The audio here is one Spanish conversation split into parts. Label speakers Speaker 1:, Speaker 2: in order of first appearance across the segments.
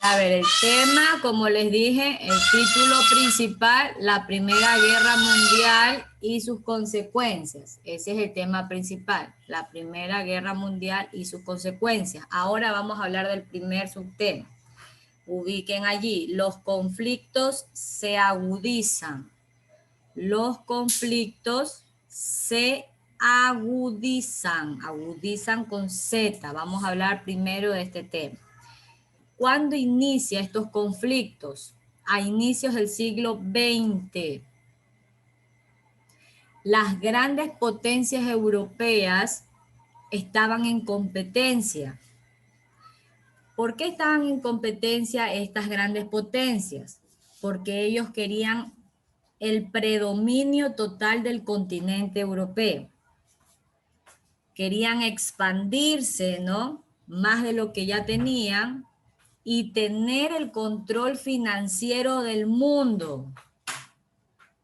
Speaker 1: A ver, el tema, como les dije, el título principal, la Primera Guerra Mundial y sus consecuencias. Ese es el tema principal, la Primera Guerra Mundial y sus consecuencias. Ahora vamos a hablar del primer subtema. Ubiquen allí, los conflictos se agudizan. Los conflictos se agudizan con Z. Vamos a hablar primero de este tema. ¿Cuándo inicia estos conflictos? A inicios del siglo XX. Las grandes potencias europeas estaban en competencia. ¿Por qué estaban en competencia estas grandes potencias? Porque ellos querían el predominio total del continente europeo. Querían expandirse, ¿no? Más de lo que ya tenían y tener el control financiero del mundo.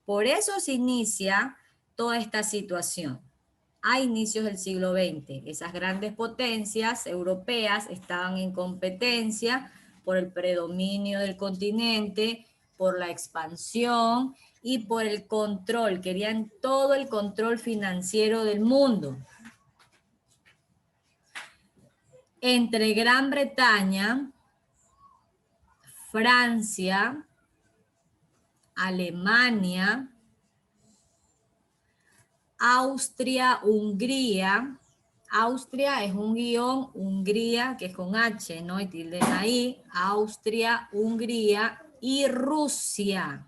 Speaker 1: Por eso se inicia toda esta situación. A inicios del siglo XX, esas grandes potencias europeas estaban en competencia por el predominio del continente, por la expansión y por el control. Querían todo el control financiero del mundo. Entre Gran Bretaña, Francia, Alemania, Austria, Hungría. Austria es un guión, Hungría, que es con H, ¿no? Y tilde ahí. Austria, Hungría y Rusia.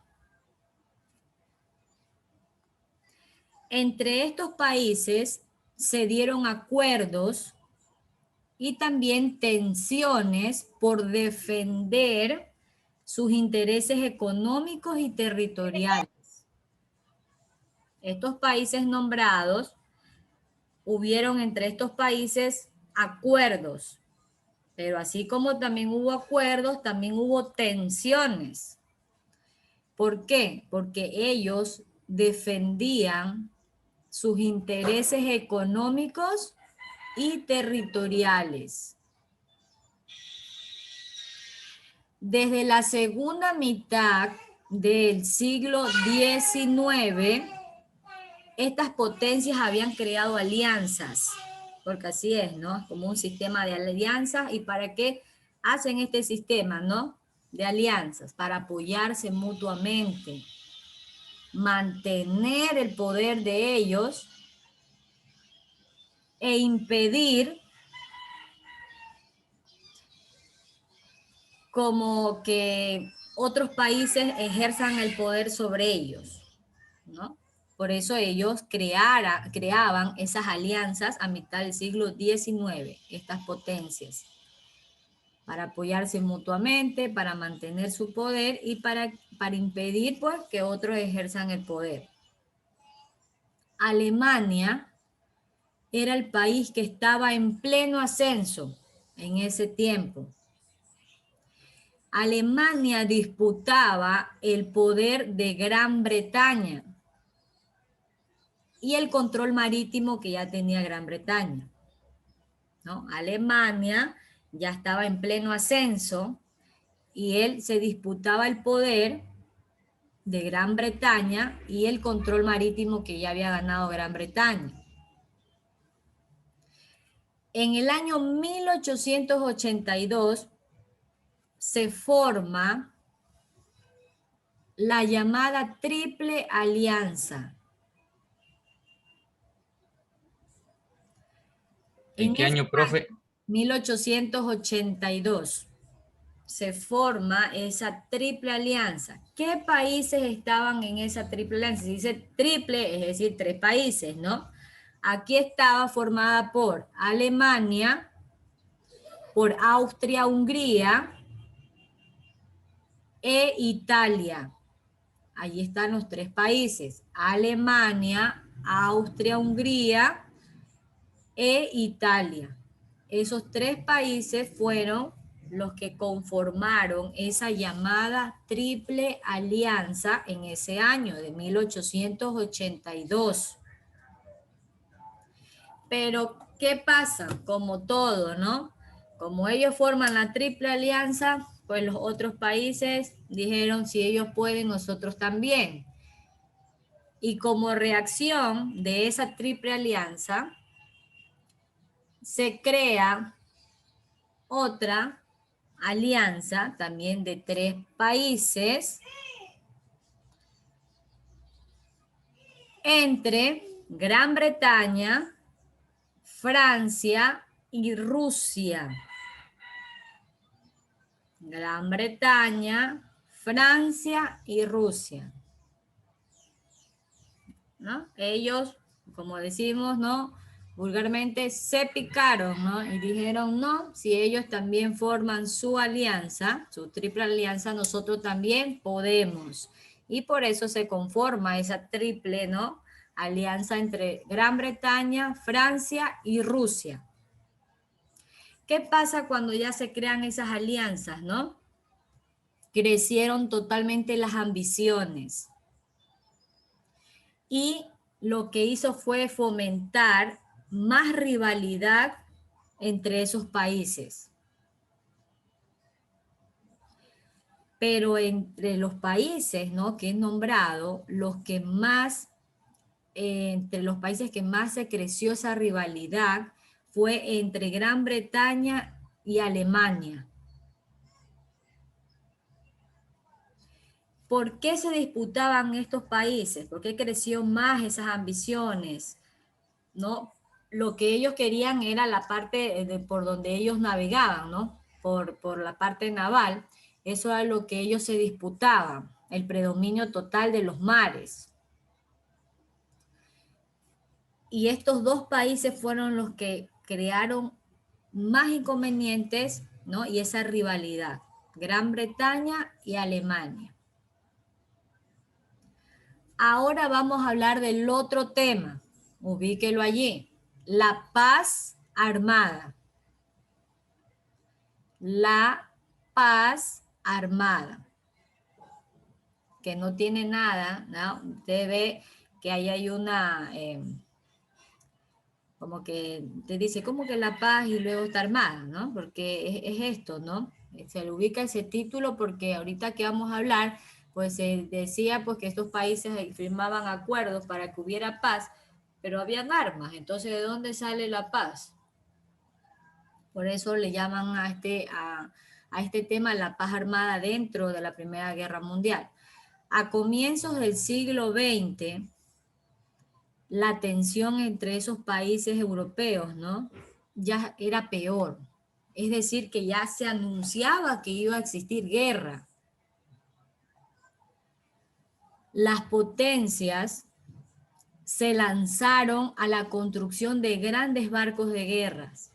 Speaker 1: Entre estos países se dieron acuerdos y también tensiones por defender sus intereses económicos y territoriales. Estos países nombrados, hubieron entre estos países acuerdos, pero así como también hubo acuerdos, también hubo tensiones. ¿Por qué? Porque ellos defendían sus intereses económicos y territoriales. Desde la segunda mitad del siglo XIX, estas potencias habían creado alianzas, porque así es, ¿no? Como un sistema de alianzas. ¿Y para qué hacen este sistema, no? De alianzas, para apoyarse mutuamente, mantener el poder de ellos e impedir como que otros países ejerzan el poder sobre ellos, ¿no? Por eso ellos creaban esas alianzas a mitad del siglo XIX, estas potencias, para apoyarse mutuamente, para mantener su poder y para impedir pues, que otros ejerzan el poder. Alemania era el país que estaba en pleno ascenso en ese tiempo. Alemania disputaba el poder de Gran Bretaña y el control marítimo que ya tenía Gran Bretaña, ¿no? Alemania ya estaba en pleno ascenso y él se disputaba el poder de Gran Bretaña y el control marítimo que ya había ganado Gran Bretaña. En el año 1882 se forma la llamada Triple Alianza.
Speaker 2: ¿En qué año, profe?
Speaker 1: 1882 se forma esa Triple Alianza. ¿Qué países estaban en esa Triple Alianza? Se dice triple, es decir, 3 países, ¿no? Aquí estaba formada por Alemania, por Austria-Hungría e Italia. Allí están los 3 países, Alemania, Austria-Hungría e Italia. Esos 3 países fueron los que conformaron esa llamada Triple Alianza en ese año de 1882. Pero, ¿qué pasa? Como todo, ¿no? Como ellos forman la Triple Alianza, pues los otros países dijeron, si ellos pueden, nosotros también. Y como reacción de esa triple alianza, se crea otra alianza también de 3 países entre Gran Bretaña, Francia y Rusia. Gran Bretaña, Francia y Rusia, ¿no? Ellos, como decimos, ¿no? Vulgarmente se picaron, ¿no? Y dijeron, no, si ellos también forman su alianza, su triple alianza, nosotros también podemos. Y por eso se conforma esa triple, ¿no? Alianza entre Gran Bretaña, Francia y Rusia. ¿Qué pasa cuando ya se crean esas alianzas, no? Crecieron totalmente las ambiciones. Y lo que hizo fue fomentar más rivalidad entre esos países. Pero entre los países, ¿no?, que he nombrado, entre los países que más se creció esa rivalidad fue entre Gran Bretaña y Alemania. ¿Por qué se disputaban estos países? ¿Por qué creció más esas ambiciones? ¿No? Lo que ellos querían era la parte por donde ellos navegaban, ¿no? Por la parte naval. Eso era lo que ellos se disputaban, el predominio total de los mares. Y estos 2 países fueron los que crearon más inconvenientes, ¿no? Y esa rivalidad, Gran Bretaña y Alemania. Ahora vamos a hablar del otro tema, ubíquelo allí, la paz armada. La paz armada, que no tiene nada, ¿no? Usted ve que ahí hay una, como que te dice, ¿cómo que la paz y luego está armada, ¿no? Porque es esto, ¿no? Se le ubica ese título porque ahorita que vamos a hablar, pues se decía pues que estos países firmaban acuerdos para que hubiera paz, pero habían armas. Entonces, ¿de dónde sale la paz? Por eso le llaman a este tema la paz armada dentro de la Primera Guerra Mundial. A comienzos del siglo XX, la tensión entre esos países europeos, ¿no?, ya era peor. Es decir, que ya se anunciaba que iba a existir guerra. Las potencias se lanzaron a la construcción de grandes barcos de guerras,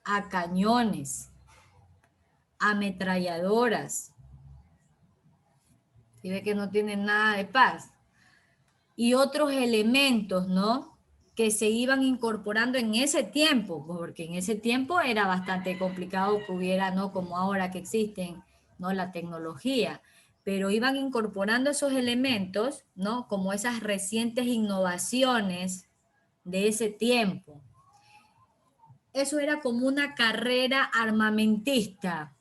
Speaker 1: a cañones, ametralladoras. Y ve que no tienen nada de paz. Y otros elementos, ¿no?, que se iban incorporando en ese tiempo, porque en ese tiempo era bastante complicado que hubiera, ¿no?, como ahora que existen, ¿no?, la tecnología, pero iban incorporando esos elementos, ¿no?, como esas recientes innovaciones de ese tiempo. Eso era como una carrera armamentista,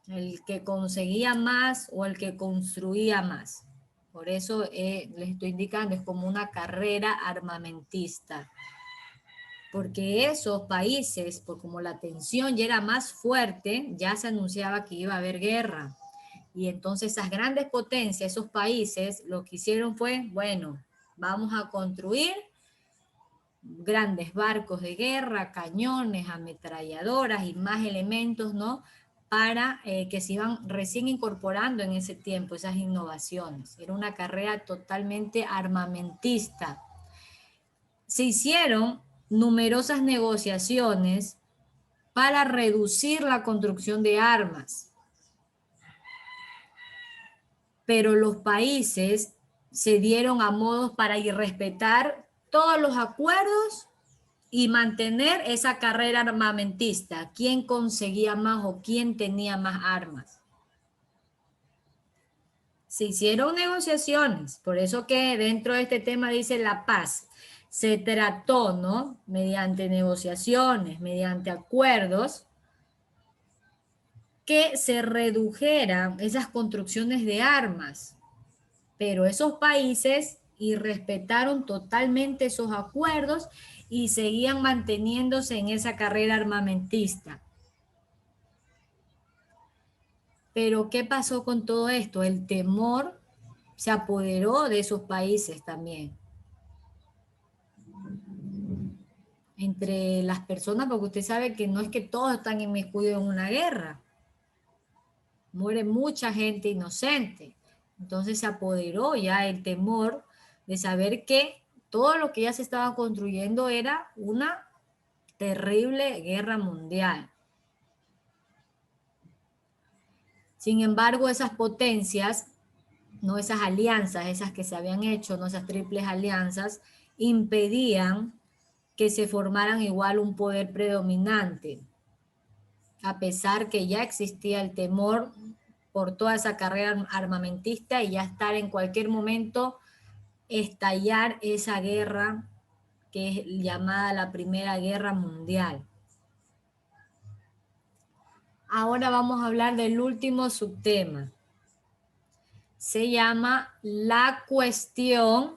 Speaker 1: el que conseguía más o el que construía más. Por eso les estoy indicando, es como una carrera armamentista. Porque esos países, por como la tensión ya era más fuerte, ya se anunciaba que iba a haber guerra. Y entonces esas grandes potencias, esos países, lo que hicieron fue, bueno, vamos a construir grandes barcos de guerra, cañones, ametralladoras y más elementos, ¿no?, para que se iban recién incorporando en ese tiempo esas innovaciones. Era una carrera totalmente armamentista. Se hicieron numerosas negociaciones para reducir la construcción de armas, pero los países se dieron a modos para irrespetar todos los acuerdos y mantener esa carrera armamentista, quién conseguía más o quién tenía más armas. Se hicieron negociaciones, por eso que dentro de este tema dice la paz. Se trató, ¿no?, mediante negociaciones, mediante acuerdos, que se redujeran esas construcciones de armas, pero esos países irrespetaron totalmente esos acuerdos y seguían manteniéndose en esa carrera armamentista. Pero ¿qué pasó con todo esto? El temor se apoderó de esos países también. Entre las personas, porque usted sabe que no es que todos están inmiscuidos en una guerra. Muere mucha gente inocente. Entonces se apoderó ya el temor de saber que todo lo que ya se estaba construyendo era una terrible guerra mundial. Sin embargo, esas potencias, no esas alianzas, esas que se habían hecho, no esas triples alianzas, impedían que se formaran igual un poder predominante, a pesar que ya existía el temor por toda esa carrera armamentista y ya estar en cualquier momento estallar esa guerra que es llamada la Primera Guerra Mundial. Ahora vamos a hablar del último subtema. Se llama la cuestión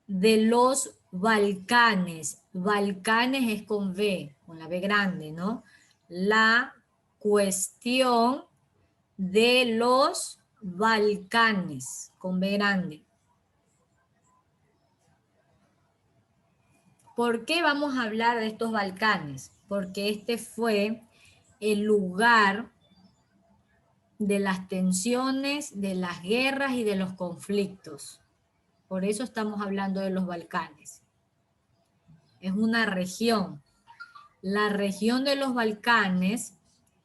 Speaker 1: de los Balcanes. Balcanes es con V, con la B grande, ¿no? La cuestión de los Balcanes, con B grande. ¿Por qué vamos a hablar de estos Balcanes? Porque este fue el lugar de las tensiones, de las guerras y de los conflictos. Por eso estamos hablando de los Balcanes. Es una región. La región de los Balcanes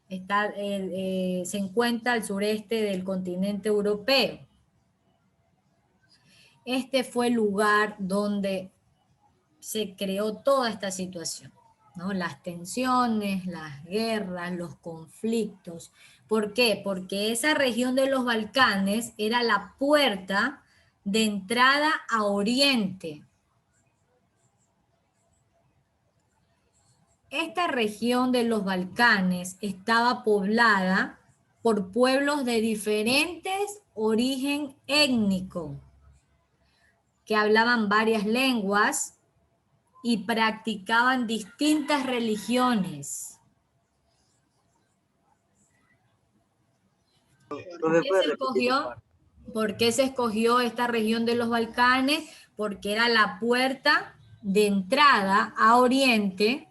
Speaker 1: se encuentra al sureste del continente europeo. Este fue el lugar donde se creó toda esta situación, ¿no? Las tensiones, las guerras, los conflictos. ¿Por qué? Porque esa región de los Balcanes era la puerta de entrada a Oriente. Esta región de los Balcanes estaba poblada por pueblos de diferentes origen étnico, que hablaban varias lenguas y practicaban distintas religiones. ¿Por qué se escogió esta región de los Balcanes? Porque era la puerta de entrada a Oriente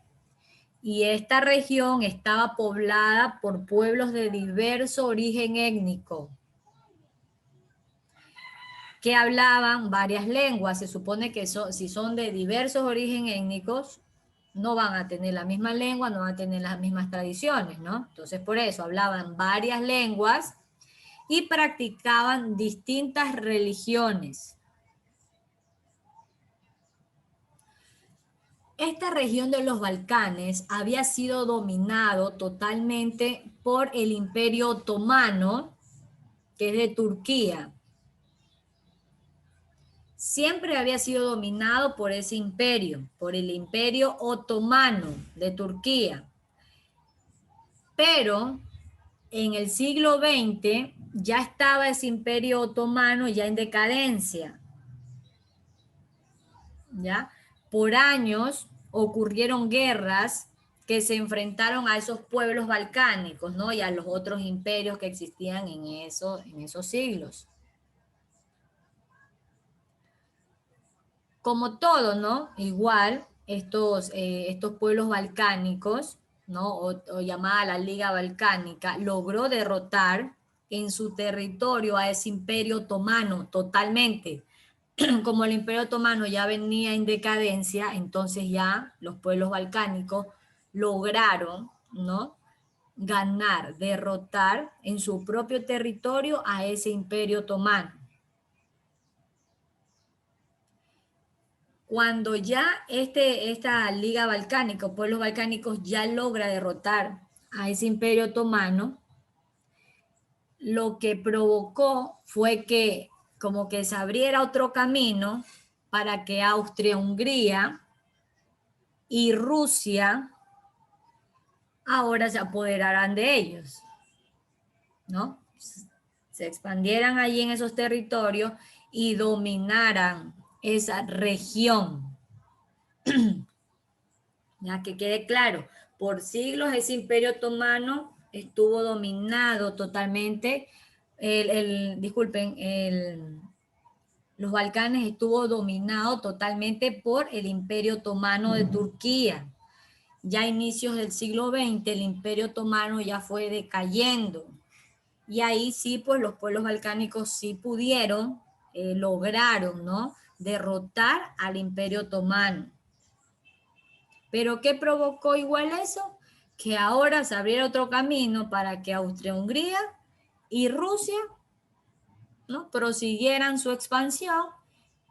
Speaker 1: y esta región estaba poblada por pueblos de diverso origen étnico que hablaban varias lenguas. Se supone que si son de diversos origen étnicos, no van a tener la misma lengua, no van a tener las mismas tradiciones, ¿no? Entonces, por eso hablaban varias lenguas y practicaban distintas religiones. Esta región de los Balcanes había sido dominado totalmente por el Imperio Otomano, que es de Turquía. Siempre había sido dominado por ese imperio, por el Imperio Otomano de Turquía. Pero en el siglo XX ya estaba ese Imperio Otomano ya en decadencia. ¿Ya? Por años ocurrieron guerras que se enfrentaron a esos pueblos balcánicos, ¿no? Y a los otros imperios que existían en esos siglos. Como todo, ¿no? Igual, estos pueblos balcánicos, ¿no? O llamada la Liga Balcánica, logró derrotar en su territorio a ese imperio otomano totalmente. Como el Imperio Otomano ya venía en decadencia, entonces ya los pueblos balcánicos lograron, ¿no?, ganar, derrotar en su propio territorio a ese Imperio Otomano. Cuando ya esta Liga Balcánica, pueblos balcánicos, ya logra derrotar a ese Imperio Otomano, lo que provocó fue que como que se abriera otro camino para que Austria-Hungría y Rusia ahora se apoderarán de ellos, ¿no? Se expandieran allí en esos territorios y dominaran esa región. Ya que quede claro, por siglos ese imperio otomano estuvo dominado totalmente, los Balcanes estuvo dominado totalmente por el imperio otomano de Turquía. Ya a inicios del siglo XX el imperio otomano ya fue decayendo. Y ahí sí, pues los pueblos balcánicos sí pudieron, lograron, ¿no? Derrotar al imperio otomano. ¿Pero qué provocó igual eso? Que ahora se abriera otro camino para que Austria-Hungría y Rusia, ¿no?, prosiguieran su expansión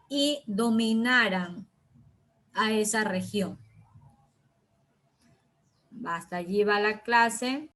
Speaker 1: y dominaran a esa región. Hasta allí va la clase.